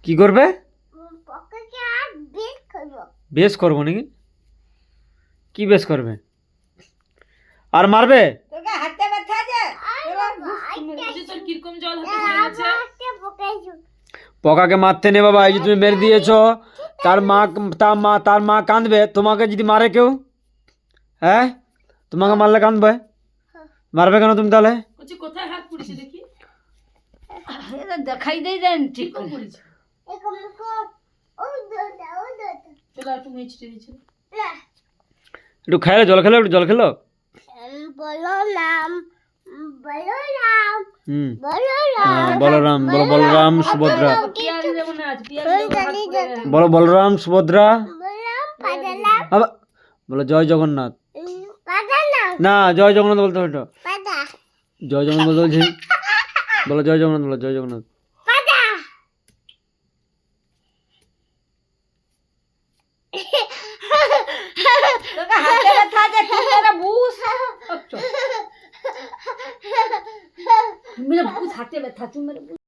কি করবে? পকাকে আর বেশ করব। বেশ করবো নাকি? কি বেশ করবে? আর মারবে? তোকে হাতে ব্যথা আছে তোর কিরকম জল হাতে পড়ে গেছে? হাতে পকাইছো। পকাকে মারতে নেই বাবা, এই যে তুমি মেরে দিয়েছো, তার মা কাঁদবে। তোমাকে যদি মারে কেউ, হ্যাঁ, তোমাকে মারলে কাঁদবে, মারবে কেন তুমি তাহলে? বলছি কোথায় হাত পুড়েছে দেখি? এটা দেখাই দেই দেন ঠিক কিরকম করে। পুড়েছে? এরকম কর। ও দোটা ও দোটা। চলো একটু মিষ্টি দিয়েছিল। না একটু খাইলে, জল খেলো, একটু জল খেলো। বলো নাম বলরাম হুম, বলরাম বলরাম, বলো বলরাম সুভদ্রা, পেঁয়াজ দেবো না আজ, পেঁয়াজ দেবো হাত পুড়ে গেছে। বলো বলরাম সুভদ্রা, বলরাম পাদালাম আবার বলো জয় জগন্নাথ। পাদালাম না, জয় জগন্নাথ বলতে হবে তো। পাদা জয় জগন্নাথ বলতে বলছি। বলো জয় জগন্নাথ, বলো জয় জগন্নাথ। পাদা তোকে হাতে ব্যথা আছে তুই মেরে বুঝ। মেরে বুঝ হাতে ব্যথা, তুই মেরে বুঝ।